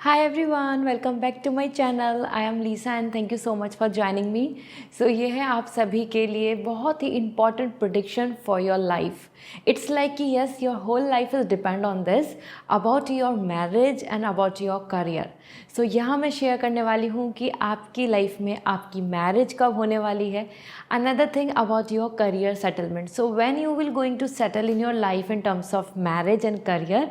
Hi everyone, welcome back to my channel. I am Lisa and thank you so much for joining me. So ये है आप सभी के लिए बहुत ही important prediction for your life. It's like कि yes, your whole life is depend on this about your marriage and about your career. So यहाँ मैं शेयर करने वाली हूँ कि आपकी लाइफ में आपकी मैरिज कब होने वाली है. Another thing about your career settlement. So when you will going to settle in your life in terms of marriage and career,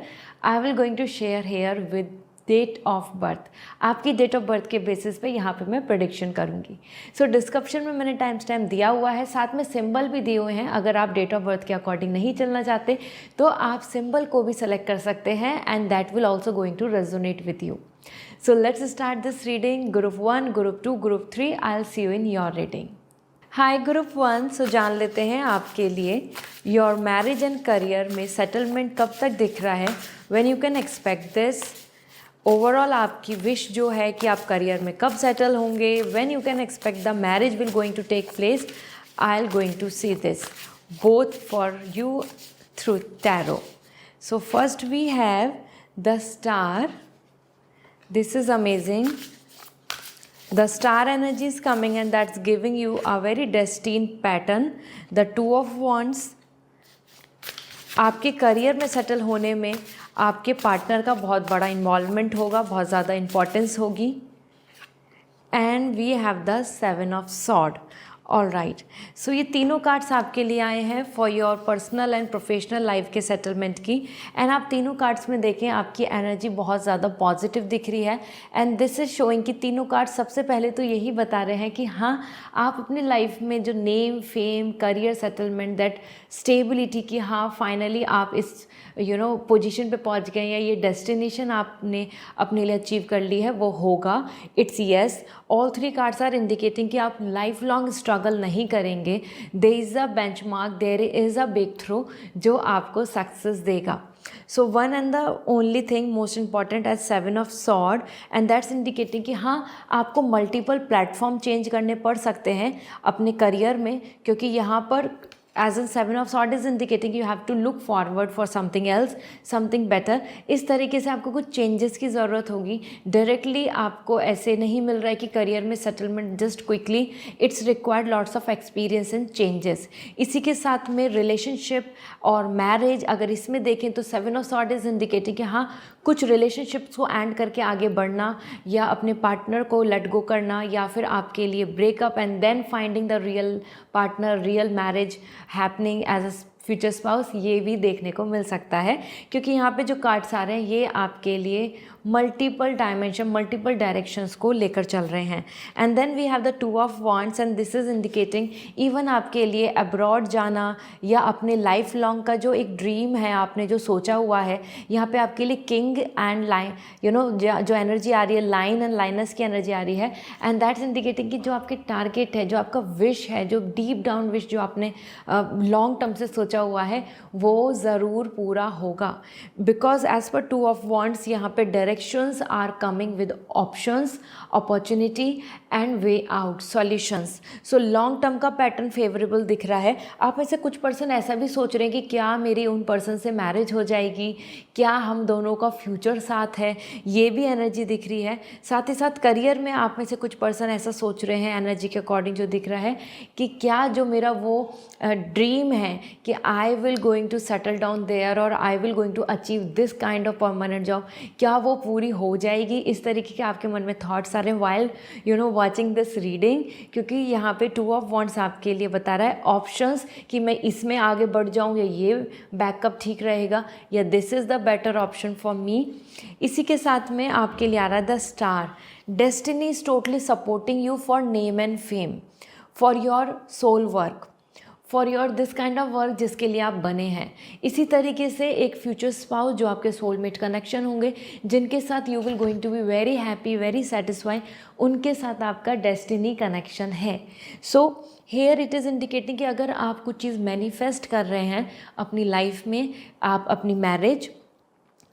I will going to share here with date of birth. आपकी date of birth के basis पे यहाँ पे मैं prediction करूँगी. सो description में मैंने time stamp दिया हुआ है, साथ में सिंबल भी दिए हुए हैं. अगर आप डेट ऑफ बर्थ के अकॉर्डिंग नहीं चलना चाहते तो आप सिंबल को भी सेलेक्ट कर सकते हैं and that will also going to resonate with you. So let's start this reading. Group 1, group 2, group 3. I will see you in your reading. Hi group 1. So जान लेते हैं आपके लिए योर मैरिज एंड करियर में settlement कब तक दिख रहा है, when you can expect this. Overall आपकी विश जो है कि आप करियर में कब सेटल होंगे, when you can expect the marriage will going to take place. I'll going to see this both for you through tarot. So first we have the star. This is amazing. The star energy is coming and that's giving you a very destined pattern. The 2 of Wands. आपके career में settle होने में आपके partner का बहुत बड़ा involvement होगा, बहुत ज़्यादा इम्पॉर्टेंस होगी. And we have the 7 of sword. All right. So ये तीनों कार्ड्स आपके लिए आए हैं for your personal and professional life के सेटलमेंट की. एंड आप तीनों कार्ड्स में देखें आपकी एनर्जी बहुत ज़्यादा पॉजिटिव दिख रही है. एंड दिस इज़ शोइंग कि तीनों कार्ड्स सबसे पहले तो यही बता रहे हैं कि हाँ, आप अपनी लाइफ में जो name, fame, career settlement, that stability की हाँ फाइनली आप इस पोजीशन पे पहुंच गए या ये डेस्टिनेशन आपने अपने लिए अचीव कर ली है वो होगा. It's yes. All 3 cards are indicating कि आप लाइफ लॉन्ग स्ट्रगल नहीं करेंगे. There is a benchmark, there is a breakthrough जो आपको सक्सेस देगा. So one and the only thing most important as 7 of sword and that's indicating कि हाँ, आपको मल्टीपल प्लेटफॉर्म चेंज करने पड़ सकते हैं अपने करियर में, क्योंकि यहाँ पर as in 7 of sword is indicating you have to look forward for something else, something better. इस तरीके से आपको कुछ चेंजेस की ज़रूरत होगी. डायरेक्टली आपको ऐसे नहीं मिल रहा है कि करियर में settlement just quickly. It's required lots of experience and changes. इसी के साथ में रिलेशनशिप और मैरिज अगर इसमें देखें तो 7 ऑफ स्वॉर्ड इज इंडिकेटिंग कि हाँ, कुछ रिलेशनशिप्स को एंड करके आगे बढ़ना या अपने पार्टनर को लेट गो करना या फिर आपके लिए breakup and then finding the real partner, real marriage happening as a future spouse, ये भी देखने को मिल सकता है. क्योंकि यहाँ पे जो कार्ड्स आ रहे हैं ये आपके लिए मल्टीपल डायमेंशन, मल्टीपल डायरेक्शंस को लेकर चल रहे हैं. And then we have the 2 of wands and this is indicating even आपके लिए अब्रॉड जाना या अपने लाइफ लॉन्ग का जो एक ड्रीम है आपने जो सोचा हुआ है. यहाँ पे आपके लिए किंग एंड लाइन जो एनर्जी आ रही है, लाइन एंड लाइनस की एनर्जी आ रही है. एंड दैट्स इंडिकेटिंग कि जो आपके टारगेट है, जो आपका विश है, जो डीप डाउन विश जो आपने लॉन्ग टर्म से सोचा हुआ है वो ज़रूर पूरा होगा. Because as per 2 of wands यहाँ पे directions are coming with options, opportunity and way out, solutions. So long term का पैटर्न फेवरेबल दिख रहा है. आप में से कुछ पर्सन ऐसा भी सोच रहे हैं कि क्या मेरी उन पर्सन से मैरिज हो जाएगी, क्या हम दोनों का फ्यूचर साथ है, ये भी एनर्जी दिख रही है. साथ ही साथ करियर में आप में से कुछ पर्सन ऐसा सोच रहे हैं एनर्जी के अकॉर्डिंग जो दिख रहा है कि क्या जो मेरा वो ड्रीम है कि I will going to settle down there और I will going to achieve this kind of permanent job, क्या वो पूरी हो जाएगी. इस तरीके के आपके मन में थॉट्स आ रहे हैं वाइल वॉचिंग दिस रीडिंग. क्योंकि यहाँ पे 2 ऑफ वॉन्ड्स आपके लिए बता रहा है ऑप्शंस कि मैं इसमें आगे बढ़ जाऊँ या ये बैकअप ठीक रहेगा या this is the better option for me. इसी के साथ में आपके लिए आ रहा है the star. Destiny is totally supporting you for name and fame, for your soul work, for your this kind of work जिसके लिए आप बने हैं. इसी तरीके से एक फ्यूचर स्पाउस जो आपके सोलमेट कनेक्शन होंगे, जिनके साथ you will going to be very happy, very satisfy, उनके साथ आपका डेस्टिनी कनेक्शन है. So here it is indicating कि अगर आप कुछ चीज़ मैनिफेस्ट कर रहे हैं अपनी लाइफ में, आप अपनी मैरिज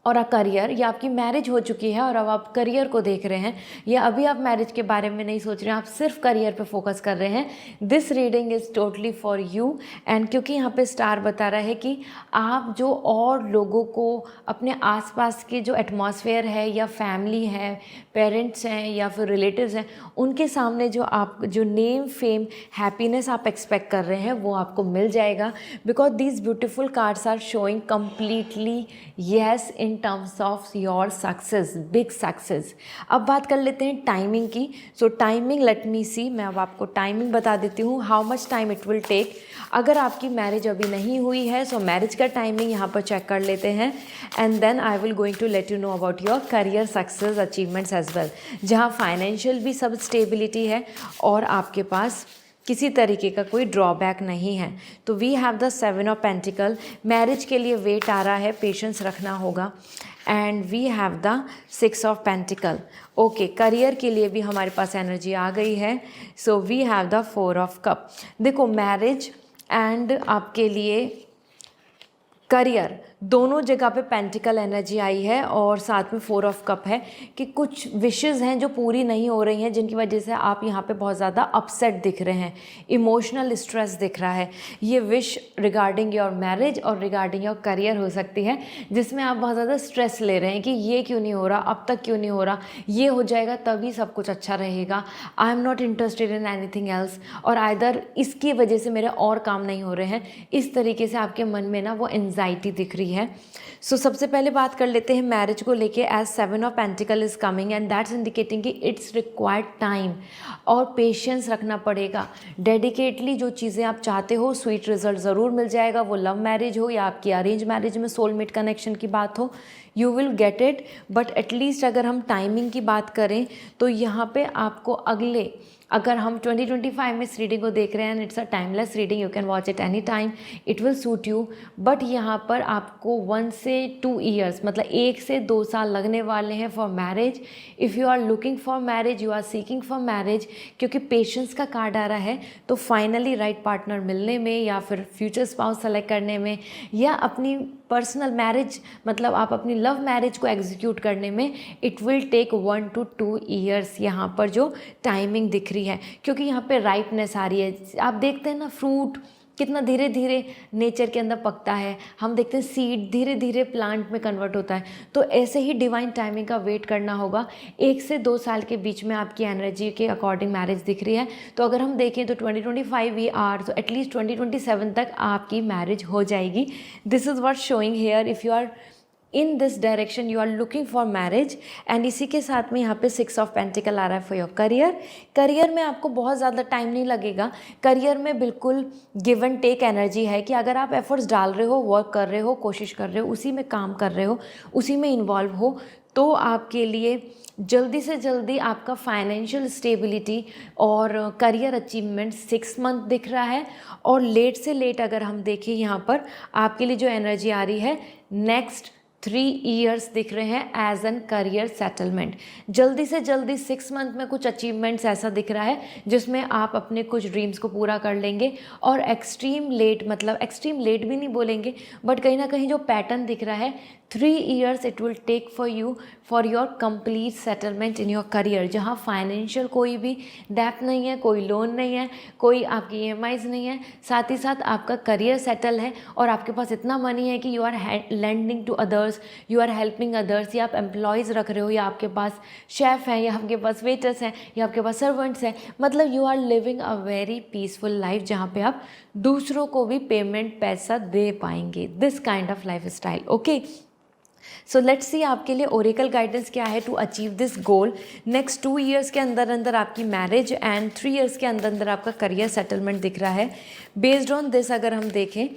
और करियर, या आपकी मैरिज हो चुकी है और अब आप करियर को देख रहे हैं, या अभी आप मैरिज के बारे में नहीं सोच रहे हैं, आप सिर्फ करियर पे फोकस कर रहे हैं, this reading is totally for you. And क्योंकि यहाँ पे स्टार बता रहा है कि आप जो और लोगों को अपने आसपास के जो एटमॉस्फेयर है या फैमिली है, पेरेंट्स हैं या फिर रिलेटिव्स हैं, उनके सामने जो नेम फेम हैप्पीनेस आप एक्सपेक्ट कर रहे हैं वो आपको मिल जाएगा, because these beautiful cards are showing completely yes in terms of your success, big success. अब बात कर लेते हैं टाइमिंग की। सो टाइमिंग, लेट मी सी, मैं अब आपको टाइमिंग बता देती हूँ, how much time it will take. अगर आपकी मैरिज अभी नहीं हुई है, सो मैरिज का टाइमिंग यहाँ पर चेक कर लेते हैं, and then I will going to let you know about your career success achievements as well, जहाँ फाइनेंशियल भी सब स्टेबिलिटी है और आपके पास किसी तरीके का कोई ड्रॉबैक नहीं है। तो we have the 7 of pentacle, marriage के लिए वेट आ रहा है, पेशेंस रखना होगा। And we have the 6 of pentacle. Okay, career के लिए भी हमारे पास एनर्जी आ गई है। So we have the 4 of cup. देखो, मैरिज एंड आपके लिए करियर दोनों जगह पे पेंटिकल एनर्जी आई है, और साथ में 4 ऑफ कप है कि कुछ विशेस हैं जो पूरी नहीं हो रही हैं, जिनकी वजह से आप यहाँ पे बहुत ज़्यादा अपसेट दिख रहे हैं, इमोशनल स्ट्रेस दिख रहा है। ये विश रिगार्डिंग योर मैरिज और रिगार्डिंग योर करियर हो सकती है, जिसमें आप बहुत ज़्यादा स्ट्रेस ले रहे हैं कि ये क्यों नहीं हो रहा, अब तक क्यों नहीं हो रहा, ये हो जाएगा तभी सब कुछ अच्छा रहेगा, I am not interested in anything else, और आइदर इसकी वजह से मेरे और काम नहीं हो रहे हैं। इस तरीके से आपके मन में ना वो एंजाइटी दिख रही है। सो सबसे पहले बात कर लेते हैं मैरिज को लेके, as 7 of pentacle is coming and that's indicating कि इट्स रिक्वायर्ड टाइम और पेशेंस रखना पड़ेगा। डेडिकेटली जो चीज़ें आप चाहते हो, स्वीट रिजल्ट ज़रूर मिल जाएगा, वो लव मैरिज हो या आपकी अरेंज मैरिज में सोलमेट कनेक्शन की बात हो, you will get it. But at least अगर हम टाइमिंग की बात करें तो यहाँ पे आपको अगर हम 2025 में इस रीडिंग को देख रहे हैं, it's a timeless reading, you can watch it any time, it will suit you. But यहाँ पर आपको 1 से 2 ईयर्स, मतलब 1 से 2 साल लगने वाले हैं for marriage. If you are looking for marriage, you are seeking for marriage, क्योंकि पेशेंस का कार्ड आ रहा है, तो फाइनली राइट पार्टनर मिलने में या फिर फ्यूचर स्पाउस सेलेक्ट करने में या अपनी पर्सनल मैरिज, मतलब आप अपनी लव मैरिज को एग्जीक्यूट करने में, it will take 1 to 2 years यहाँ पर जो टाइमिंग दिख रही है, क्योंकि यहाँ पे राइपनेस आ रही है। आप देखते हैं ना, फ्रूट कितना धीरे धीरे नेचर के अंदर पकता है, हम देखते हैं सीड धीरे धीरे प्लांट में कन्वर्ट होता है, तो ऐसे ही डिवाइन टाइमिंग का वेट करना होगा। 1 से 2 साल के बीच में आपकी एनर्जी के अकॉर्डिंग मैरिज दिख रही है। तो अगर हम देखें तो 2025 वी आर, तो एटलीस्ट 2027 तक आपकी मैरिज हो जाएगी। This is what showing here, if you are in this direction you are looking for marriage. And इसी के साथ में यहाँ पे 6 ऑफ पेंटिकल आ रहा है फॉर योर करियर में आपको बहुत ज़्यादा टाइम नहीं लगेगा। करियर में बिल्कुल गिव एंड टेक एनर्जी है कि अगर आप एफर्ट्स डाल रहे हो, वर्क कर रहे हो, कोशिश कर रहे हो, उसी में काम कर रहे हो, उसी में इन्वॉल्व हो, तो आपके लिए जल्दी से जल्दी आपका फाइनेंशियल स्टेबिलिटी और करियर अचीवमेंट 6 मंथ दिख रहा है। और लेट से लेट अगर हम देखें यहाँ पर आपके लिए जो एनर्जी आ रही है, नेक्स्ट 3 ईयर्स दिख रहे हैं एज एन करियर सेटलमेंट। जल्दी से जल्दी 6 मंथ में कुछ अचीवमेंट्स ऐसा दिख रहा है जिसमें आप अपने कुछ ड्रीम्स को पूरा कर लेंगे। और एक्सट्रीम लेट, मतलब एक्सट्रीम लेट भी नहीं बोलेंगे, बट कहीं ना कहीं जो पैटर्न दिख रहा है, 3 years it will take for you for your complete settlement in your career, जहाँ फाइनेंशियल कोई भी डेप्थ नहीं है, कोई लोन नहीं है, कोई आपकी EMIs नहीं है, साथ ही साथ आपका करियर सेटल है और आपके पास इतना मनी है कि you are lending to others, you are helping others, या आप एम्प्लॉयज़ रख रहे हो, या आपके पास शेफ़ हैं, या आपके पास वेटर्स हैं, या आपके पास सर्वेंट्स हैं, मतलब you are living a very peaceful life जहाँ पे आप दूसरों को भी पेमेंट पैसा दे पाएंगे। This kind of life style. Okay, so let's see आपके लिए ओरेकल गाइडेंस क्या है to achieve this goal. Next 2 years के अंदर अंदर आपकी मैरिज एंड 3 ईयर्स के अंदर अंदर आपका करियर सेटलमेंट दिख रहा है। बेस्ड ऑन दिस अगर हम देखें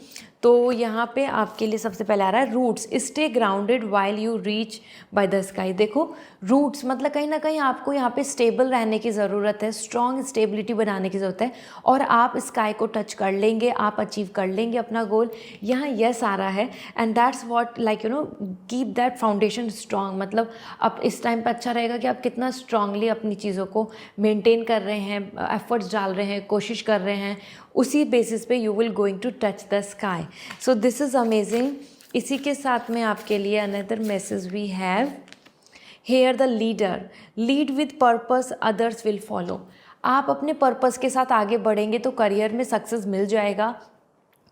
तो यहाँ पे आपके लिए सबसे पहले आ रहा है roots, stay grounded while you reach by the sky. देखो, रूट्स मतलब कहीं ना कहीं आपको यहाँ पे स्टेबल रहने की ज़रूरत है, स्ट्रॉन्ग स्टेबिलिटी बनाने की ज़रूरत है, और आप स्काई को टच कर लेंगे, आप अचीव कर लेंगे अपना गोल। यहाँ यस आ रहा है, and that's what like you know keep that foundation strong. मतलब अब इस टाइम पर अच्छा रहेगा कि आप कितना स्ट्रांगली अपनी चीज़ों को मेंटेन कर रहे हैं, एफर्ट्स डाल रहे हैं, कोशिश कर रहे हैं, उसी बेसिस पे you will going to touch the sky. So this is amazing. इसी के साथ में आपके लिए another message we have here the leader lead with purpose others will follow. आप अपने पर्पस के साथ आगे बढ़ेंगे तो करियर में सक्सेस मिल जाएगा।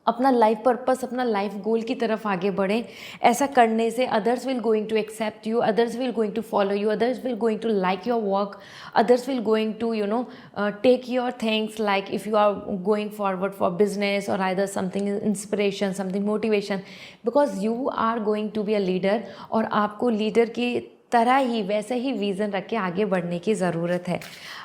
अपना लाइफ पर्पस, अपना लाइफ गोल की तरफ आगे बढ़ें। ऐसा करने से others will going to accept you, others will going to follow you, others will going to like your work, others will going to take your things, like if you are going forward for business or either something inspiration, something motivation, because you are going to be a leader और आपको leader की तरह ही वैसे ही vision रख के आगे बढ़ने की ज़रूरत है।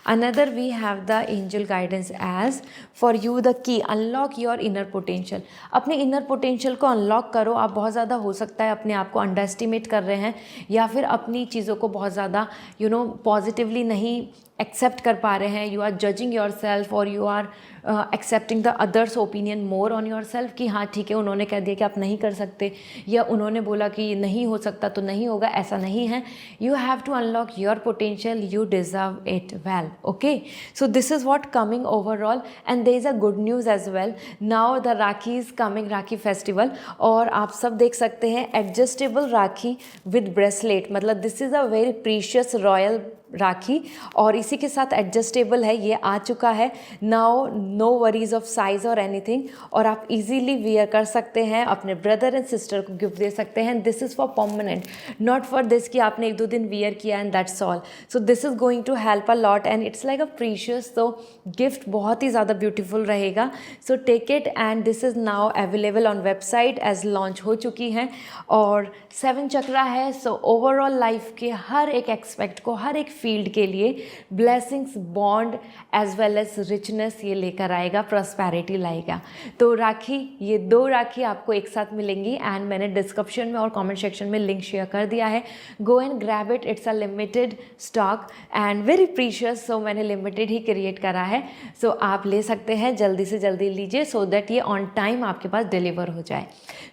Another we have the angel guidance as for you the key unlock your inner potential. अपने इनर पोटेंशियल को अनलॉक करो। आप बहुत ज़्यादा हो सकता है अपने आप को अंडर एस्टिमेट कर रहे हैं या फिर अपनी चीज़ों को बहुत ज़्यादा पॉजिटिवली नहीं एक्सेप्ट कर पा रहे हैं। You are judging yourself और you are accepting the others opinion more on yourself कि हाँ ठीक है, उन्होंने कह दिया कि आप नहीं कर सकते या उन्होंने बोला कि नहीं हो सकता तो नहीं होगा, ऐसा नहीं है। You have to unlock your potential, you deserve it well. Okay, so this is what coming overall and there is a good news as well. Now the Rakhi is coming, Rakhi festival, और आप सब देख सकते हैं एडजस्टेबल राखी विद ब्रेसलेट, मतलब this is a very precious royal Rakhi और इसी के साथ एडजस्टेबल है, ये आ चुका है। Now no worries of size और एनीथिंग, और आप इजीली वियर कर सकते हैं, अपने ब्रदर एंड सिस्टर को गिफ्ट दे सकते हैं। This is for permanent, not for this कि आपने 1-2 दिन वियर किया and that's all. So this is going to help a lot and it's like a precious, तो गिफ्ट बहुत ही ज़्यादा ब्यूटीफुल रहेगा। So take it and this is now available on website as launch हो चुकी हैं और 7 चक्रा है। सो ओवरऑल लाइफ के हर एक एक्सपेक्ट को, हर एक फील्ड के लिए blessings, bond as well as richness ये लेकर आएगा, प्रॉस्पेरिटी लाएगा। तो राखी, ये 2 राखी आपको एक साथ मिलेंगी एंड मैंने डिस्क्रिप्शन में और कमेंट सेक्शन में लिंक शेयर कर दिया है। Go and grab it, it's a limited stock and very precious, so मैंने लिमिटेड ही क्रिएट करा है। सो आप ले सकते हैं, जल्दी से जल्दी लीजिए सो दैट ये ऑन टाइम आपके पास डिलीवर हो जाए।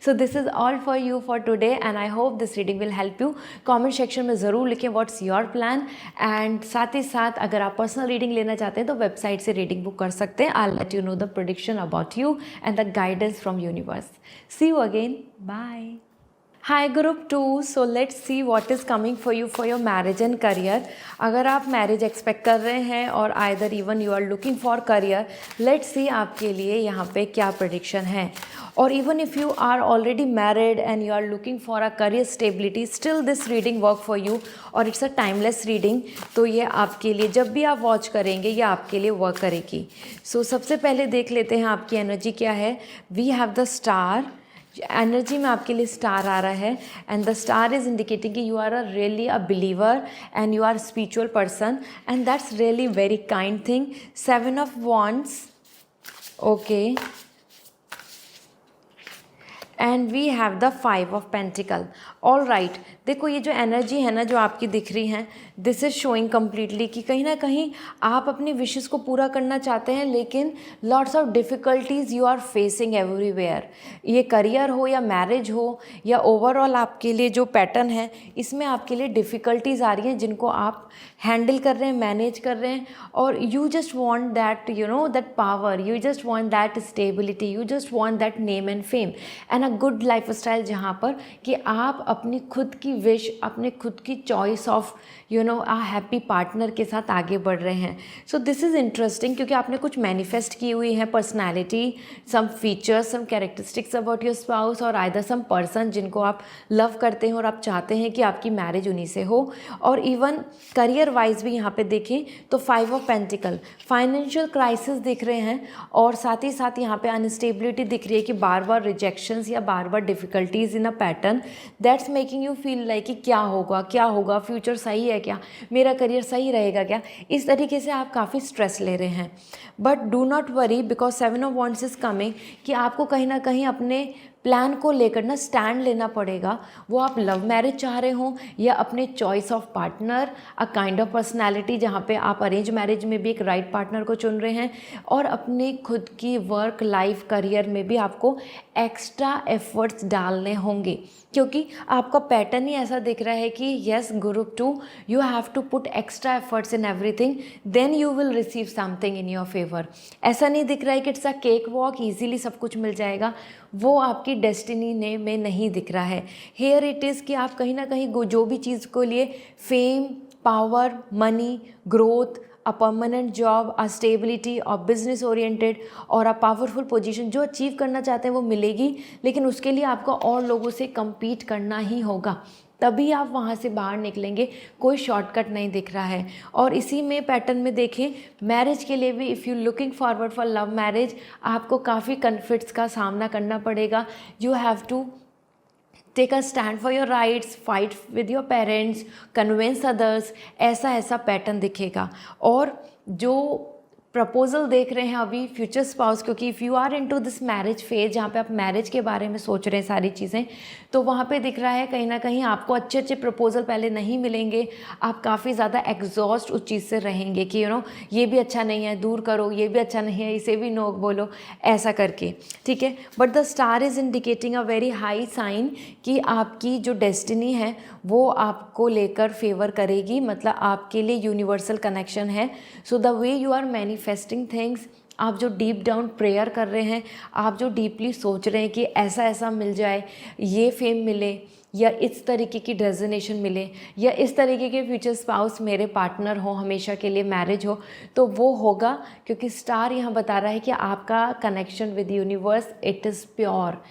So this is all for you for today and I hope this reading will help you. Comment section में ज़रूर लिखें व्हाट्स योर प्लान एंड साथ ही साथ अगर आप पर्सनल रीडिंग लेना चाहते हैं तो वेबसाइट से रीडिंग बुक कर सकते हैं। I let you know the prediction about you and the guidance from universe. See you again, bye. Hi group 2, so let's see what is coming for you for your marriage and career. अगर आप marriage expect कर रहे हैं और either even you are looking for career, let's see आपके लिए यहाँ पे क्या प्रेडिक्शन है। और even if you are already married and you are looking for a career stability, still this reading work for you और इट्स अ टाइमलेस रीडिंग। तो ये आपके लिए जब भी आप वॉच करेंगे ये आपके लिए वर्क करेगी। सो सबसे पहले देख लेते हैं आपकी एनर्जी क्या है। We have the star, energy में आपके लिए स्टार आ रहा है and the star is indicating कि you are a really a believer and you are spiritual person and that's really very kind thing. 7 of wands, okay, and we have the 5 of pentacle. All right, देखो ये जो energy है ना जो आपकी दिख रही हैं, दिस इज़ शोइंग कम्प्लीटली कि कहीं ना कहीं आप अपनी विशेस को पूरा करना चाहते हैं लेकिन lots of difficulties you are facing everywhere. ये करियर हो या मैरिज हो या ओवरऑल आपके लिए जो पैटर्न है इसमें आपके लिए डिफ़िकल्टीज़ आ रही हैं जिनको आप हैंडल कर रहे हैं, मैनेज कर रहे हैं और you just want that that power, you just want that stability, you just want that name and fame and a good life style जहाँ पर कि आप अपनी खुद की विश, अपने खुद की choice of a happy partner के साथ आगे बढ़ रहे हैं। सो दिस इज़ इंटरेस्टिंग क्योंकि आपने कुछ मैनिफेस्ट की हुई है personality, some features, some characteristics about your spouse और आइदर सम पर्सन जिनको आप लव करते हैं और आप चाहते हैं कि आपकी मैरिज उन्हीं से हो। और इवन करियर वाइज भी यहाँ पे देखें तो 5 ऑफ पेंटिकल, फाइनेंशियल क्राइसिस दिख रहे हैं और साथ ही साथ यहाँ पे अनस्टेबिलिटी दिख रही है कि बार बार रिजेक्शंस या बार बार difficulties in a pattern that's making you feel like कि क्या होगा, फ्यूचर सही है क्या, मेरा करियर सही रहेगा क्या, इस तरीके से आप काफ़ी स्ट्रेस ले रहे हैं। But do not worry because 7 of wands is coming कि आपको कहीं ना कहीं अपने प्लान को लेकर ना स्टैंड लेना पड़ेगा। वो आप लव मैरिज चाह रहे हो या अपने choice of partner, a kind of personality जहाँ पे आप अरेंज मैरिज में भी एक राइट पार्टनर को चुन रहे हैं और अपने खुद की वर्क लाइफ करियर में भी आपको एक्स्ट्रा एफर्ट्स डालने होंगे क्योंकि आपका पैटर्न ही ऐसा दिख रहा है कि yes group 2 you have to put extra efforts in everything then you will receive something in your favour. ऐसा नहीं दिख रहा है कि it's a cake walk, easily सब कुछ मिल जाएगा। वो आपके आपकी डेस्टिनी ने में नहीं दिख रहा है। हेयर इट इज़ कि आप कहीं ना कहीं जो भी चीज़ को लिए fame, power, money, growth, a permanent job, a stability और बिजनेस ओरिएंटेड और अ पावरफुल पोजीशन जो अचीव करना चाहते हैं वो मिलेगी, लेकिन उसके लिए आपको और लोगों से compete करना ही होगा, तभी आप वहाँ से बाहर निकलेंगे। कोई शॉर्टकट नहीं दिख रहा है। और इसी में पैटर्न में देखें, मैरिज के लिए भी if you looking forward for love marriage, आपको काफ़ी कन्फ्लिक्ट्स का सामना करना पड़ेगा। You have to take a stand for your rights, fight with your parents, convince others, ऐसा पैटर्न दिखेगा। और जो प्रपोजल देख रहे हैं अभी फ्यूचर स्पाउस, क्योंकि if you are into this marriage phase जहाँ पे आप मैरिज के बारे में सोच रहे हैं सारी चीज़ें, तो वहाँ पे दिख रहा है कहीं ना कहीं आपको अच्छे प्रपोजल पहले नहीं मिलेंगे। आप काफ़ी ज़्यादा एग्जॉस्ट उस चीज़ से रहेंगे कि ये भी अच्छा नहीं है, दूर करो, ये भी अच्छा नहीं है, इसे भी नो बोलो, ऐसा करके, ठीक है। But the star is indicating a very high sign कि आपकी जो डेस्टिनी है वो आपको लेकर फेवर करेगी, मतलब आपके लिए यूनिवर्सल कनेक्शन है। So the way you are manifesting things, आप जो डीप डाउन प्रेयर कर रहे हैं, आप जो डीपली सोच रहे हैं कि ऐसा मिल जाए, ये फेम मिले, या इस तरीके की डेजिग्नेशन मिले, या इस तरीके के फ्यूचर स्पाउस मेरे पार्टनर हो, हमेशा के लिए मैरिज हो, तो वो होगा। क्योंकि स्टार यहाँ बता रहा है कि आपका connection with universe, it is pure,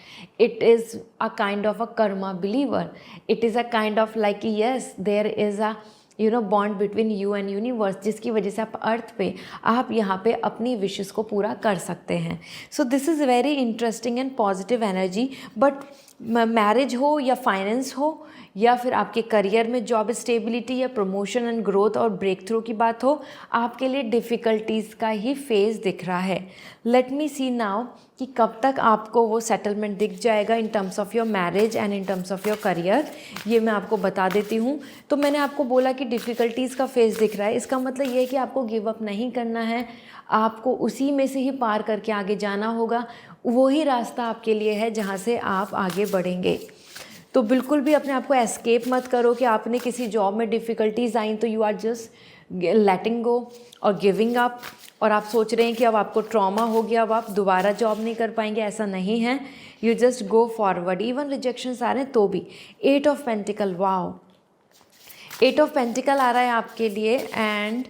it is a kind of a karma believer, it is a kind of like yes there is a bond between you and universe, जिसकी वजह से आप अर्थ पे, आप यहाँ पे अपनी विशेस को पूरा कर सकते हैं। So this is very interesting and positive energy. But marriage हो या फाइनेंस हो या फिर आपके करियर में जॉब स्टेबिलिटी या प्रमोशन एंड ग्रोथ और ब्रेक थ्रू की बात हो, आपके लिए डिफ़िकल्टीज़ का ही फेज़ दिख रहा है। लेट मी सी नाउ कि कब तक आपको वो सेटलमेंट दिख जाएगा इन terms of your marriage and in terms of your career, ये मैं आपको बता देती हूँ। तो मैंने आपको बोला कि डिफ़िकल्टीज़ का फेज़ दिख रहा है, इसका मतलब ये है कि आपको गिव अप नहीं करना है, आपको उसी में से ही पार करके आगे जाना होगा। वही रास्ता आपके लिए है जहाँ से आप आगे बढ़ेंगे। तो बिल्कुल भी अपने आप को एस्केप मत करो कि आपने किसी जॉब में डिफ़िकल्टीज आई तो यू आर जस्ट लेटिंग गो और गिविंग अप, और आप सोच रहे हैं कि अब आपको ट्रॉमा हो गया, अब आप दोबारा जॉब नहीं कर पाएंगे। ऐसा नहीं है, you just go forward. Even rejections आ रहे हैं तो भी। 8 of pentacle, wow, 8 of pentacle आ रहा है आपके लिए। And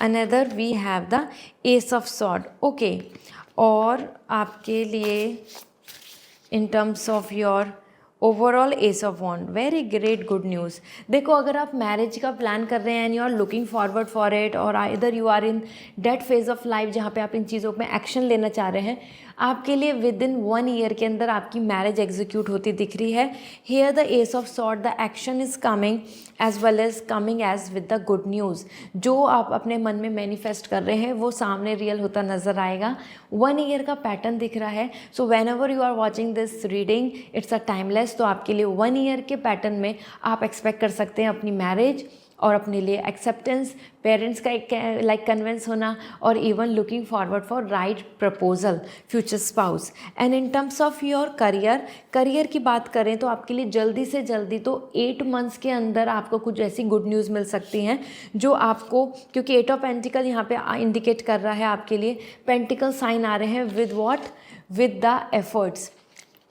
another we have the ace of sword, okay. और आपके लिए in terms of your overall ace of wand, very great, good news. देखो, अगर आप मैरिज का प्लान कर रहे हैं and you are looking forward for it, और इधर you are in that phase of life जहाँ पे आप इन चीज़ों में एक्शन लेना चाह रहे हैं, आपके लिए विद इन 1 ईयर के अंदर आपकी मैरिज एग्जीक्यूट होती दिख रही है। Here the ace of sword, the action is coming as well as coming as with the good news. जो आप अपने मन में मैनिफेस्ट कर रहे हैं वो सामने रियल होता नजर आएगा। 1 ईयर का पैटर्न दिख रहा है। So whenever you are watching this reading, it's a timeless. तो आपके लिए 1 ईयर के पैटर्न में आप एक्सपेक्ट कर सकते हैं अपनी मैरिज और अपने लिए एक्सेप्टेंस, पेरेंट्स का एक लाइक कन्विंस होना, और even looking forward for right proposal, future spouse. And in terms of your career, career की बात करें तो आपके लिए जल्दी से जल्दी तो 8 मंथ्स के अंदर आपको कुछ ऐसी गुड न्यूज़ मिल सकती हैं जो आपको, क्योंकि 8 ऑफ पेंटिकल यहाँ पे इंडिकेट कर रहा है आपके लिए पेंटिकल साइन आ रहे हैं with what, with the efforts.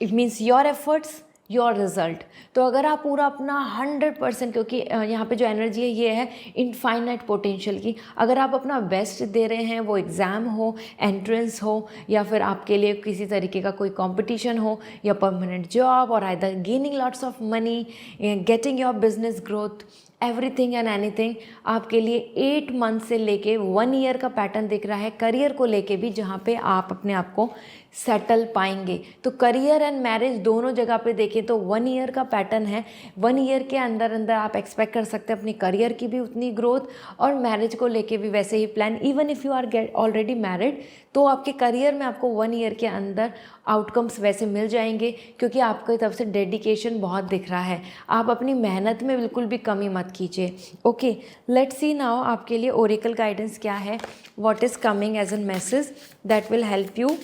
It means your efforts, your result. तो अगर आप पूरा अपना 100%, क्योंकि यहाँ पे जो एनर्जी है ये है इनफाइनाइट पोटेंशियल की, अगर आप अपना बेस्ट दे रहे हैं, वो एग्ज़ाम हो, एंट्रेंस हो, या फिर आपके लिए किसी तरीके का कोई कंपटीशन हो, या परमानेंट जॉब, और either gaining lots of money, getting your business growth, everything and anything, आपके लिए 8 मंथ से लेके 1 ईयर का पैटर्न दिख रहा है करियर को लेके भी, जहाँ पे आप अपने आप को सेटल पाएंगे। तो करियर एंड मैरिज दोनों जगह पे देखें तो 1 ईयर का पैटर्न है। 1 ईयर के अंदर अंदर आप एक्सपेक्ट कर सकते हैं अपनी करियर की भी उतनी ग्रोथ, और मैरिज को लेके भी वैसे ही plan. Even if you are already married, तो आपके करियर में आपको 1 ईयर के अंदर आउटकम्स वैसे मिल जाएंगे, क्योंकि आपकी तरफ से डेडिकेशन बहुत दिख रहा है। आप अपनी मेहनत में बिल्कुल भी कमी मत कीजिए। ओके, लेट्स सी नाउ आपके लिए ओरेकल गाइडेंस क्या है, what is coming as an message that will help you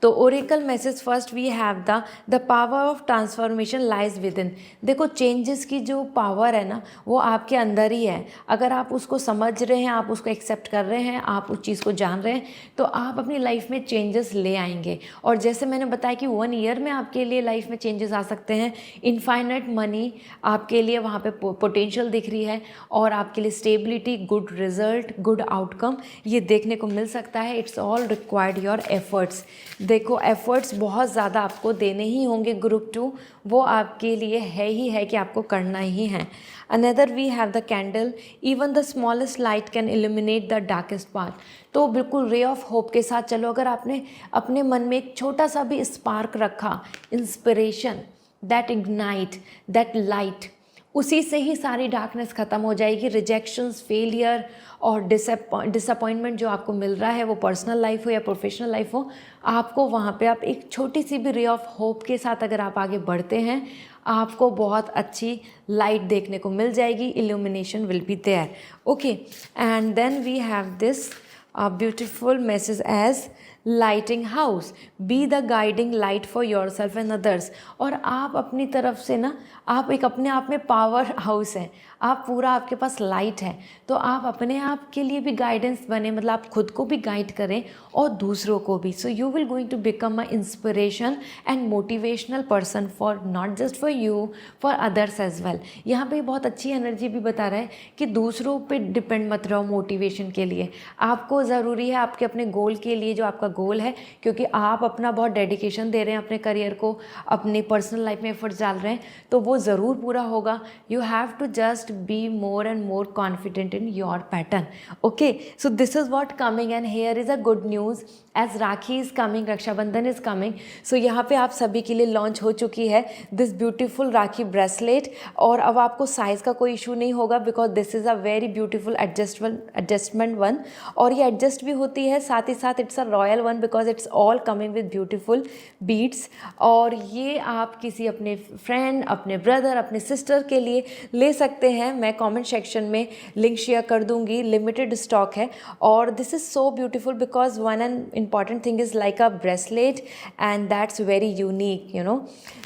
तो oracle message first we have the power of transformation lies within. देखो चेंजेस की जो पावर है ना वो आपके अंदर ही है। अगर आप उसको समझ रहे हैं, आप उसको एक्सेप्ट कर रहे हैं, आप उस चीज़ को जान रहे हैं, तो आप अपनी लाइफ में चेंजेस ले आएंगे। और जैसे मैंने बताया कि 1 ईयर में आपके लिए लाइफ में चेंजेस आ सकते हैं। इनफाइनाइट मनी आपके लिए वहाँ पे पोटेंशियल दिख रही है, और आपके लिए stability, good result, good outcome ये देखने को मिल सकता है। It's all required your efforts. देखो एफर्ट्स बहुत ज़्यादा आपको देने ही होंगे ग्रुप 2, वो आपके लिए है ही है कि आपको करना ही है। Another we have the candle, even the smallest light can illuminate the darkest path. तो बिल्कुल रे ऑफ होप के साथ चलो। अगर आपने अपने मन में एक छोटा सा भी स्पार्क रखा, inspiration, that ignite, that light, उसी से ही सारी डार्कनेस ख़त्म हो जाएगी। रिजेक्शंस, फेलियर और डिसअपॉइंटमेंट जो आपको मिल रहा है, वो पर्सनल लाइफ हो या प्रोफेशनल लाइफ हो, आपको वहाँ पे आप एक छोटी सी भी रे ऑफ होप के साथ अगर आप आगे बढ़ते हैं, आपको बहुत अच्छी लाइट देखने को मिल जाएगी। Illumination will be there. Okay, and then we have this beautiful message as lighting house, be the guiding light for yourself and others. और आप अपनी तरफ से ना, आप एक अपने आप में पावर हाउस हैं, आप पूरा, आपके पास लाइट है, तो आप अपने आप के लिए भी गाइडेंस बने, मतलब आप खुद को भी गाइड करें और दूसरों को भी। So you will going to become a inspiration and motivational person for not just for you, for others as well. यहाँ पे बहुत अच्छी एनर्जी भी बता रहा है कि दूसरों पे डिपेंड मत रहो मोटिवेशन के लिए। आपको ज़रूरी है आपके अपने गोल के लिए, जो आपका गोल है, क्योंकि आप अपना बहुत डेडिकेशन दे रहे हैं अपने करियर को, अपनी पर्सनल लाइफ में एफर्ट्स डाल रहे हैं, तो वो ज़रूर पूरा होगा। You have to just be more and more confident in your pattern. Okay, so this is what coming, and here is a good news as Rakhi is coming, Rakshabandhan is coming. So यहाँ पे आप सभी के लिए launch हो चुकी है this beautiful rakhi bracelet, और अब आपको साइज़ का कोई इशू नहीं होगा, because this is a very beautiful adjustment one, और ये एडजस्ट भी होती है, साथ ही साथ it's a royal one because it's all coming with beautiful beads. और ये आप किसी अपने फ्रेंड, अपने ब्रदर, अपने सिस्टर के लिए ले सकते हैं। मैं कमेंट सेक्शन में लिंक शेयर कर दूंगी, लिमिटेड स्टॉक है। और this is so beautiful because one and important thing is like a bracelet and that's very unique, you know.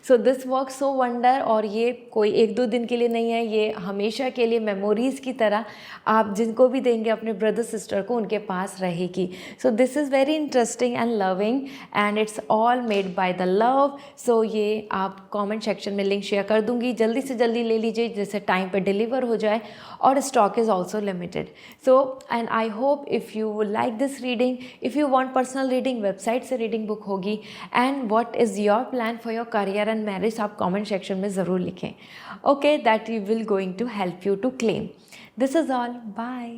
So this work so wonder. और ये कोई 1-2 दिन के लिए नहीं है, ये हमेशा के लिए मेमोरीज़ की तरह आप जिनको भी देंगे अपने ब्रदर सिस्टर को, उनके पास रहेगी। So this is very interesting and loving, and it's all made by the love. So ये आप कमेंट सेक्शन में लिंक शेयर कर दूंगी, जल्दी से जल्दी ले लीजिए जैसे टाइम पे डिलीवर हो जाए, और stock is also limited. So and I hope if you like this reading, if you want personal reading, website से रीडिंग बुक होगी। And what is your plan for your career and marriage, आप comment section में ज़रूर लिखें। Okay, that you will going to help you to claim. This is all, bye.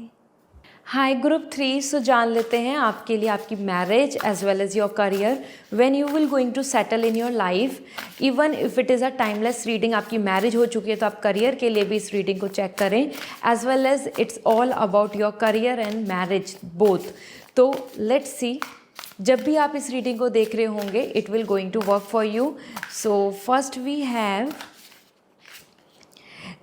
Hi group 3, so जान लेते हैं आपके लिए आपकी marriage as well as your career, when you will going to settle in your life. Even if it is a timeless reading, आपकी marriage हो चुकी है तो आप करियर के लिए भी इस रीडिंग को चेक करें, as well as it's all about your career and marriage both. तो लेट्स सी, जब भी आप इस रीडिंग को देख रहे होंगे, it will going to work for you. So first we have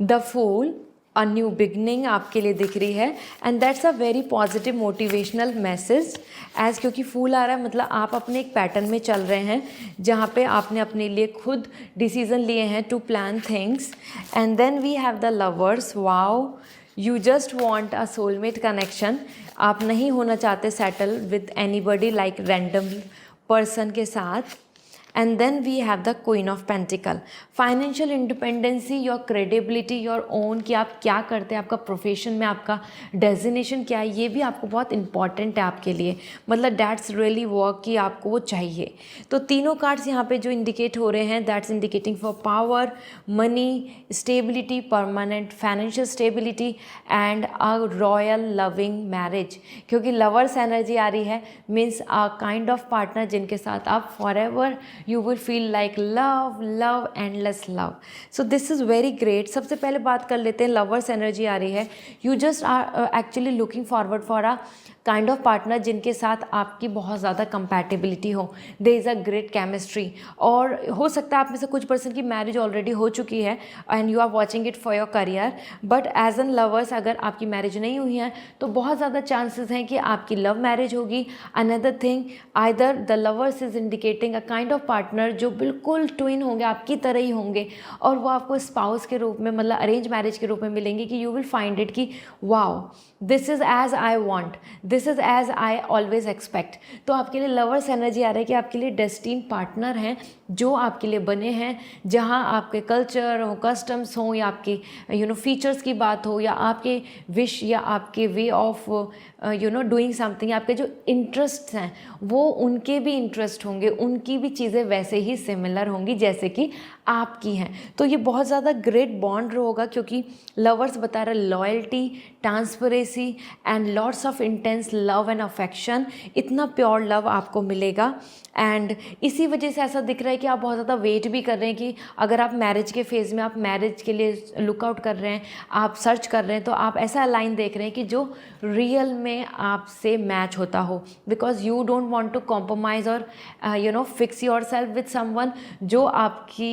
the fool, a new beginning आपके लिए दिख रही है, and that's a very positive motivational message. As क्योंकि फूल आ रहा है, मतलब आप अपने एक पैटर्न में चल रहे हैं जहाँ पे आपने अपने लिए खुद डिसीजन लिए हैं to plan things. And then we have the lovers, wow, you just want a soulmate connection. आप नहीं होना चाहते settle with anybody like random person के साथ। And then we have the queen of pentacle, financial independency, your credibility, your own, कि आप क्या करते हैं, आपका प्रोफेशन में आपका डेजिग्नेशन क्या है, ये भी आपको बहुत इंपॉर्टेंट है आपके लिए, मतलब दैट्स रियली वर्क कि आपको वो चाहिए। तो तीनों कार्ड्स यहाँ पे जो इंडिकेट हो रहे हैं, that's indicating for power, money, stability, permanent financial stability and a royal loving marriage. क्योंकि लवर्स एनर्जी आ रही है, means a kind of partner जिनके साथ आप for ever you will feel like love love endless love. So this is very great. सबसे पहले बात कर लेते हैं, लवर्स एनर्जी आ रही है. You just are actually looking forward for a kind of partner जिनके साथ आपकी बहुत ज़्यादा कंपैटिबिलिटी हो. There is a great chemistry. और हो सकता है आप में से कुछ पर्सन की मैरिज ऑलरेडी हो चुकी है and you are watching it for your career. But as an lovers अगर आपकी मैरिज नहीं हुई है तो बहुत ज़्यादा चांसेस हैं कि आपकी लव मैरिज होगी. Another thing, either the lovers is indicating a kind of partner जो बिल्कुल ट्विन होंगे, आपकी तरह ही होंगे, और वो आपको स्पाउस के रूप में, मतलब अरेंज मैरिज के रूप में मिलेंगे कि यू विल फाइंड इट कि wow, this is as I want, this is as I always expect. तो आपके लिए लवर्स एनर्जी आ रहा है कि आपके लिए डेस्टिन पार्टनर हैं जो आपके लिए बने हैं, जहां आपके कल्चर हो, कस्टम्स हो, या आपके फीचर्स की बात हो, या आपके विश, या आपके वे ऑफ डूइंग समथिंग, आपके जो इंटरेस्ट हैं वो उनके भी इंटरेस्ट होंगे, उनकी भी चीज़ें वैसे ही सिमिलर होंगी जैसे कि आपकी हैं. तो ये बहुत ज़्यादा ग्रेट बॉन्ड होगा क्योंकि लवर्स बता रहे loyalty, transparency and lots of intense love and affection. इतना प्योर लव आपको मिलेगा. एंड इसी वजह से ऐसा दिख रहा है कि आप बहुत ज़्यादा वेट भी कर रहे हैं कि अगर आप मैरिज के फेज़ में, आप मैरिज के लिए लुकआउट कर रहे हैं, आप सर्च कर रहे हैं, तो आप ऐसा लाइन देख रहे हैं कि जो रियल में आपसे मैच होता हो. Because you don't want to compromise or fix yourself with someone जो आपकी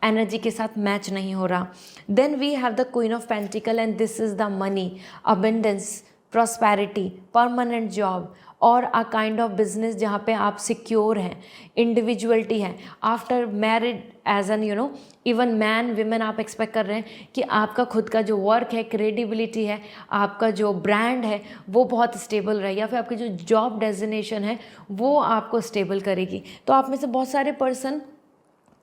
एनर्जी के साथ मैच नहीं हो रहा. Then we have the queen of pentacle and this is the money, abundance, prosperity, permanent job और अ काइंड ऑफ बिजनेस जहाँ पे आप सिक्योर हैं, इंडिविजुअलिटी है. After married as an even man women आप एक्सपेक्ट कर रहे हैं कि आपका खुद का जो वर्क है, क्रेडिबिलिटी है, आपका जो ब्रांड है वो बहुत स्टेबल रहे, या फिर आपकी जो जॉब डेजिग्नेशन है वो आपको स्टेबल करेगी. तो आप में से बहुत सारे पर्सन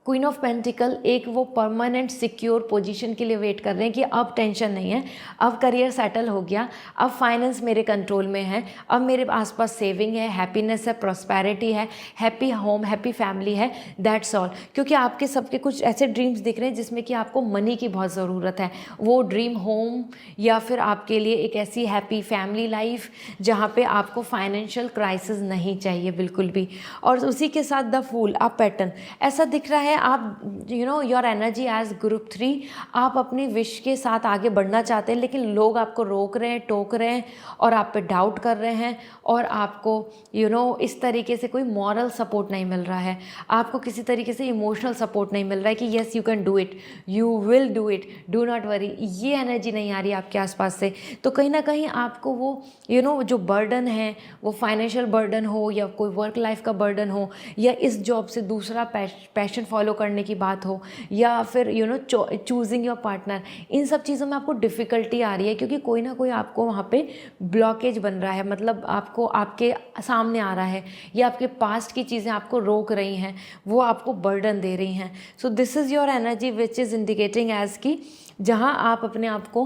क्वीन ऑफ पेंटिकल एक वो परमानेंट सिक्योर पोजीशन के लिए वेट कर रहे हैं कि अब टेंशन नहीं है, अब करियर सेटल हो गया, अब फाइनेंस मेरे कंट्रोल में है, अब मेरे आसपास सेविंग है, हैप्पीनेस है, प्रॉस्पेरिटी है, हैप्पी होम, हैप्पी फैमिली है. That's all. क्योंकि आपके सबके कुछ ऐसे ड्रीम्स दिख रहे हैं जिसमें कि आपको मनी की बहुत ज़रूरत है. वो ड्रीम होम या फिर आपके लिए एक ऐसी हैप्पी फैमिली लाइफ जहाँ पे आपको फाइनेंशियल क्राइसिस नहीं चाहिए बिल्कुल भी. और उसी के साथ द फूल, अ पैटर्न ऐसा दिख रहा है. आप योर एनर्जी एज ग्रुप 3, आप अपनी विश के साथ आगे बढ़ना चाहते हैं लेकिन लोग आपको रोक रहे हैं, टोक रहे हैं और आप पे डाउट कर रहे हैं, और आपको इस तरीके से कोई मॉरल सपोर्ट नहीं मिल रहा है, आपको किसी तरीके से इमोशनल सपोर्ट नहीं मिल रहा है कि yes you can do it, you will do it, do not worry. ये एनर्जी नहीं आ रही आपके आसपास से. तो कहीं ना कहीं आपको वो जो बर्डन है, वो फाइनेंशियल बर्डन हो या कोई वर्क लाइफ का बर्डन हो, या इस जॉब से दूसरा पैशन फॉलो करने की बात हो, या फिर चूजिंग योर पार्टनर, इन सब चीज़ों में आपको डिफ़िकल्टी आ रही है क्योंकि कोई ना कोई आपको वहाँ पे ब्लॉकेज बन रहा है. मतलब आपको आपके सामने आ रहा है, या आपके पास्ट की चीज़ें आपको रोक रही हैं, वो आपको बर्डन दे रही हैं. So this is your energy which is indicating as कि जहाँ आप अपने आप को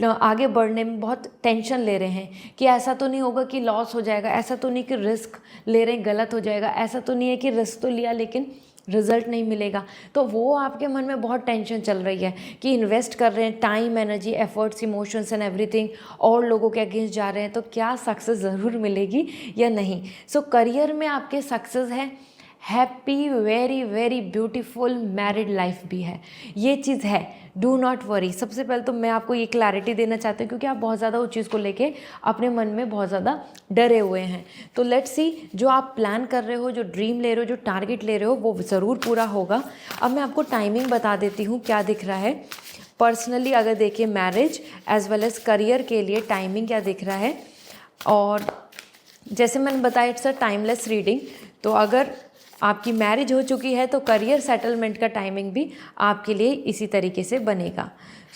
आगे बढ़ने में बहुत टेंशन ले रहे हैं कि ऐसा तो नहीं होगा कि लॉस हो जाएगा, ऐसा तो नहीं कि रिस्क ले रहे हैं गलत हो जाएगा, ऐसा तो नहीं है कि रिस्क तो लिया लेकिन रिजल्ट नहीं मिलेगा. तो वो आपके मन में बहुत टेंशन चल रही है कि इन्वेस्ट कर रहे हैं time, energy, efforts, emotions and everything, और लोगों के अगेंस्ट जा रहे हैं, तो क्या सक्सेस ज़रूर मिलेगी या नहीं. सो करियर में आपके सक्सेस है, happy, very very beautiful married life भी है, ये चीज़ है. Do not worry. सबसे पहले तो मैं आपको ये क्लैरिटी देना चाहती हूँ क्योंकि आप बहुत ज़्यादा उस चीज़ को लेके अपने मन में बहुत ज़्यादा डरे हुए हैं. तो लेट्स सी, जो आप प्लान कर रहे हो, जो ड्रीम ले रहे हो, जो टारगेट ले रहे हो, वो ज़रूर पूरा होगा. अब मैं आपको टाइमिंग बता देती हूँ क्या दिख रहा है. पर्सनली अगर देखिए marriage as well as career के लिए टाइमिंग क्या दिख रहा है, और जैसे मैंने बताया इट्स अ टाइमलेस रीडिंग. तो अगर आपकी मैरिज हो चुकी है तो करियर सेटलमेंट का टाइमिंग भी आपके लिए इसी तरीके से बनेगा.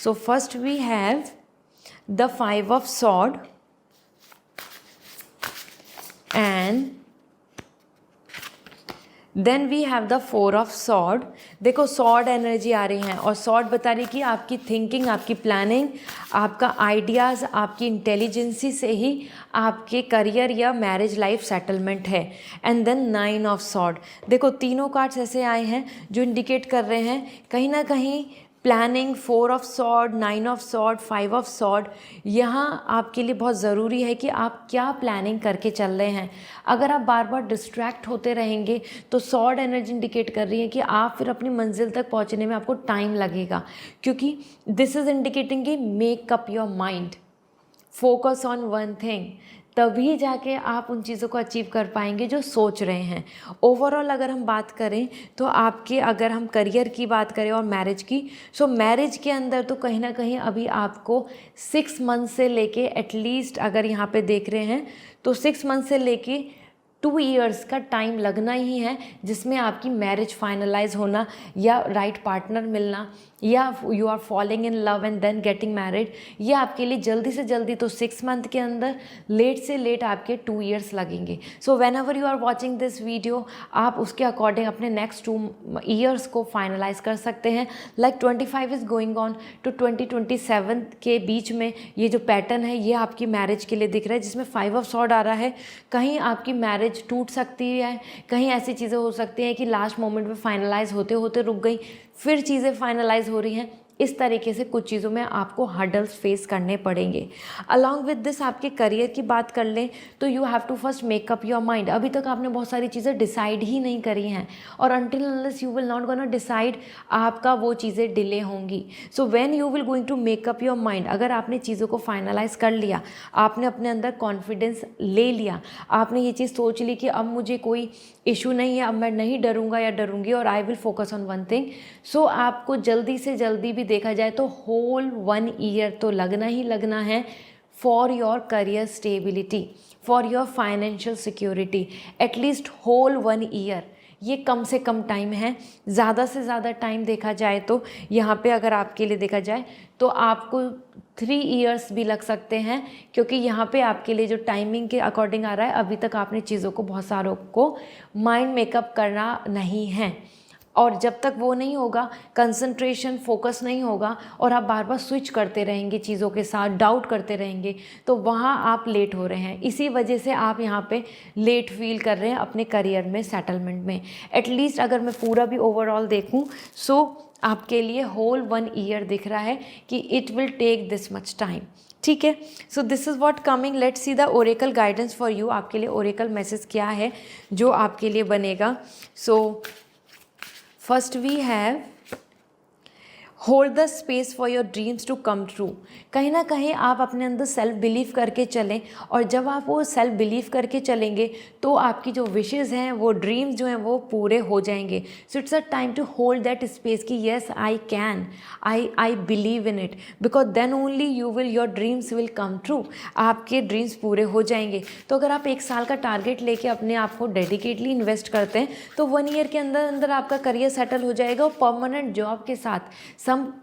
So first we have the 5 of sword and then we have the 4 of sword. देखो सॉर्ड एनर्जी आ रही हैं और सॉर्ड बता रही कि आपकी थिंकिंग, आपकी प्लानिंग, आपका आइडियाज़, आपकी इंटेलिजेंसी से ही आपके करियर या मैरिज लाइफ सेटलमेंट है. And then 9 of sword. देखो तीनों कार्ड्स ऐसे आए हैं जो इंडिकेट कर रहे हैं कहीं ना कहीं planning 4 of sword, 9 of sword, 5 of sword, यहाँ आपके लिए बहुत ज़रूरी है कि आप क्या प्लानिंग करके चल रहे हैं। अगर आप बार बार डिस्ट्रैक्ट होते रहेंगे तो सॉर्ड एनर्जी इंडिकेट कर रही है कि आप फिर अपनी मंजिल तक पहुँचने में आपको टाइम लगेगा, क्योंकि दिस इज़ इंडिकेटिंग कि make up your mind, focus on one thing, तभी जाके आप उन चीज़ों को अचीव कर पाएंगे जो सोच रहे हैं। ओवरऑल अगर हम बात करें तो आपके, अगर हम करियर की बात करें और मैरिज की, सो मैरिज के अंदर तो कहीं ना कहीं अभी आपको 6 मंथ से लेके एटलीस्ट, अगर यहाँ पे देख रहे हैं तो 6 मंथ से लेके 2 ईयर्स का टाइम लगना ही है, जिसमें आपकी मैरिज फाइनलाइज होना या राइट पार्टनर मिलना या you are falling in love and then getting married, ये आपके लिए जल्दी से जल्दी तो 6 मंथ के अंदर, लेट से लेट आपके 2 ईयर्स लगेंगे। So whenever you are watching this video, आप उसके अकॉर्डिंग अपने नेक्स्ट 2 ईयर्स को फाइनलाइज कर सकते हैं। Like 25 is going on to 2027 के बीच में ये जो पैटर्न है ये आपकी मैरिज के लिए दिख रहा है, जिसमें 5 ऑफ सॉर्ड आ रहा है। कहीं आपकी मैरिज टूट सकती है, कहीं ऐसी चीज़ें हो सकती हैं कि लास्ट मोमेंट में फाइनलाइज होते होते रुक गई, फिर चीज़ें फाइनलाइज हो रही हैं। इस तरीके से कुछ चीज़ों में आपको हर्डल्स फेस करने पड़ेंगे। अलॉन्ग विद दिस आपके करियर की बात कर लें तो you have to first make up your mind. अभी तक आपने बहुत सारी चीज़ें डिसाइड ही नहीं करी हैं, और until unless you will not gonna decide, आपका वो चीज़ें डिले होंगी। So when you will going to make up your mind, अगर आपने चीज़ों को फाइनलाइज कर लिया, आपने अपने अंदर कॉन्फिडेंस ले लिया, आपने ये चीज़ सोच ली कि अब मुझे कोई इशू नहीं है, अब मैं नहीं डरूंगा या डरूंगी, और I will focus on one thing, so आपको जल्दी से जल्दी भी देखा जाए तो होल 1 ईयर तो लगना ही लगना है for your career stability, for your financial security. At least whole 1 year, ये कम से कम टाइम है। ज़्यादा से ज़्यादा टाइम देखा जाए तो यहाँ पे अगर आपके लिए देखा जाए तो आपको 3 ईयर्स भी लग सकते हैं, क्योंकि यहाँ पे आपके लिए जो टाइमिंग के अकॉर्डिंग आ रहा है, अभी तक आपने चीज़ों को, बहुत सारों को माइंड मेकअप करना नहीं है। और जब तक वो नहीं होगा, कंसंट्रेशन, फोकस नहीं होगा, और आप बार बार स्विच करते रहेंगे चीज़ों के साथ, डाउट करते रहेंगे, तो वहाँ आप लेट हो रहे हैं। इसी वजह से आप यहाँ पे लेट फील कर रहे हैं अपने करियर में, सेटलमेंट में। एटलीस्ट अगर मैं पूरा भी ओवरऑल देखूँ, सो आपके लिए होल 1 ईयर दिख रहा है कि it will take this much time. ठीक है, so this is what coming. Let's see the oracle guidance for you. आपके लिए ओरेकल मैसेज क्या है जो आपके लिए बनेगा। So first we have hold the space for your dreams to come true. कहीं ना कहीं आप अपने अंदर सेल्फ बिलीव करके चलें, और जब आप वो सेल्फ बिलीव करके चलेंगे तो आपकी जो विशेज़ हैं, वो ड्रीम्स जो हैं, वो पूरे हो जाएंगे। So it's a time to hold that space कि yes I can, I believe in it, because then only you will, your dreams will come true, आपके ड्रीम्स पूरे हो जाएंगे। तो अगर आप 1 साल का टारगेट लेके अपने आप को डेडिकेटली इन्वेस्ट करते हैं तो 1 ईयर के अंदर अंदर आपका करियर सेटल हो जाएगा, और परमानेंट जॉब के साथ,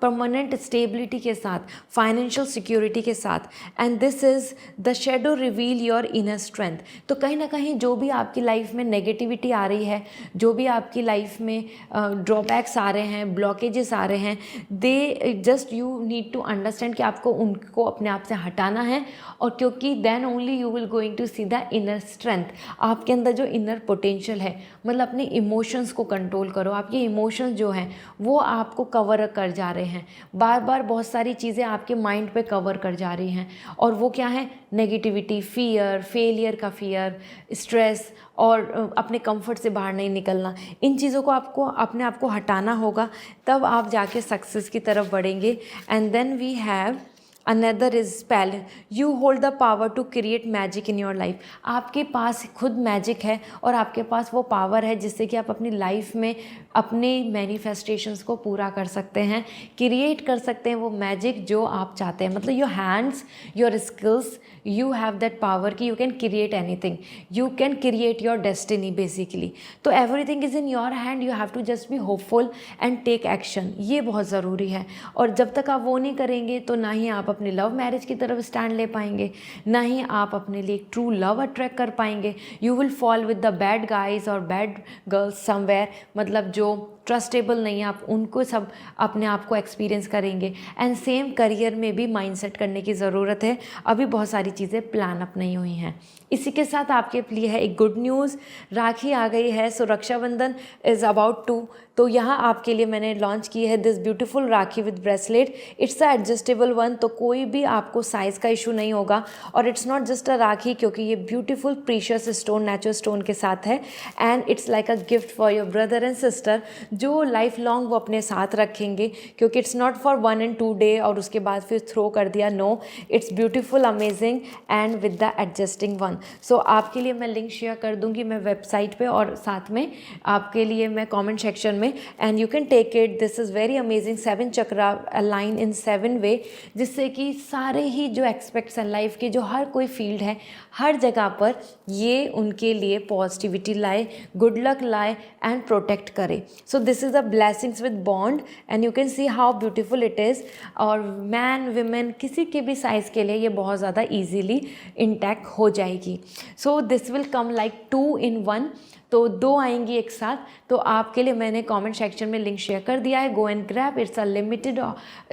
परमानेंट स्टेबिलिटी के साथ, फाइनेंशियल सिक्योरिटी के साथ। And this is the shadow reveal your inner strength. तो कहीं ना कहीं जो भी आपकी लाइफ में नेगेटिविटी आ रही है, जो भी आपकी लाइफ में ड्रॉबैक्स आ रहे हैं, ब्लॉकेजेस आ रहे हैं, they just you need to understand कि आपको उनको अपने आप से हटाना है। और क्योंकि then only you will going to see the inner strength, आपके अंदर जो इनर पोटेंशियल है, मतलब अपने इमोशंस को कंट्रोल करो। आपके इमोशंस जो हैं वो आपको कवर कर जा रहे हैं, बार बार बहुत सारी चीज़ें आपके माइंड पे कवर कर जा रही हैं, और वो क्या है, नेगेटिविटी, फियर, फेलियर का फियर, स्ट्रेस, और अपने कंफर्ट से बाहर नहीं निकलना। इन चीज़ों को आपको अपने आप को हटाना होगा, तब आप जाके सक्सेस की तरफ बढ़ेंगे। And then we have another is spell, you hold the power to create magic in your life. आपके पास खुद मैजिक है, और आपके पास वो पावर है जिससे कि आप अपनी लाइफ में अपने मैनिफेस्टेशंस को पूरा कर सकते हैं, क्रिएट कर सकते हैं वो मैजिक जो आप चाहते हैं। मतलब your hands, your skills, you have that power कि you can create anything, you can create your destiny basically. तो everything is in your hand, you have to just be hopeful and take action. ये बहुत ज़रूरी है, और जब तक आप वो नहीं करेंगे तो ना ही आप अपनी लव मैरिज की तरफ स्टैंड ले पाएंगे, ना ही आप अपने लिए ट्रू लव अट्रैक्ट कर पाएंगे। You will fall with the bad guys और बैड गर्ल्स समवेयर, मतलब जो ट्रस्टेबल नहीं है, आप उनको सब अपने आप को एक्सपीरियंस करेंगे। एंड सेम करियर में भी माइंडसेट करने की ज़रूरत है, अभी बहुत सारी चीज़ें प्लान अप नहीं हुई हैं। इसी के साथ आपके लिए है एक गुड न्यूज़, राखी आ गई है, सो रक्षाबंधन इज़ अबाउट टू। तो यहाँ आपके लिए मैंने लॉन्च की है this beautiful rakhi with bracelet. It's a adjustable one, तो कोई भी आपको साइज़ का इशू नहीं होगा। और it's not just a Rakhi, क्योंकि ये beautiful precious stone, natural stone के साथ है। And it's like a gift for your brother and sister, जो लाइफ लॉन्ग वो अपने साथ रखेंगे, क्योंकि it's not for 1 and 2 day और उसके बाद फिर थ्रो कर दिया। No, it's beautiful, amazing and with the adjusting one. So आपके लिए मैं लिंक शेयर कर दूंगी मैं वेबसाइट पे, और साथ में आपके लिए मैं कमेंट सेक्शन में, and you can take it. This is very amazing, 7 chakra align in 7 way, जिससे कि सारे ही जो एक्सपेक्ट्स हैं लाइफ के, जो हर कोई फील्ड है, हर जगह पर ये उनके लिए पॉजिटिविटी लाए, गुड लक लाए एंड प्रोटेक्ट करे। सो this is a blessings with bond and you can see how beautiful it is. और मैन विमेन किसी के भी साइज़ के लिए ये बहुत ज़्यादा ईजीली इंटैक्ट हो जाएगी। So this will come like 2 in 1, तो 2 आएंगी एक साथ। तो आपके लिए मैंने कमेंट सेक्शन में लिंक शेयर कर दिया है, go and grab, it's a limited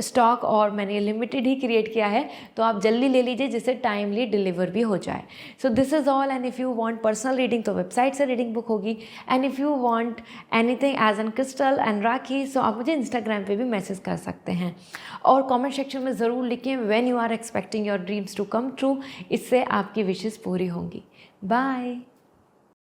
stock और मैंने लिमिटेड ही क्रिएट किया है, तो आप जल्दी ले लीजिए जिससे टाइमली डिलीवर भी हो जाए। So this is all, and if you want personal reading तो वेबसाइट से रीडिंग बुक होगी, and if you want anything as an crystal and Rakhi, so आप मुझे इंस्टाग्राम पे भी मैसेज कर सकते हैं। और कमेंट सेक्शन में ज़रूर लिखें when you are expecting your dreams to come true, इससे आपकी विशेज़ पूरी होंगी। बाय।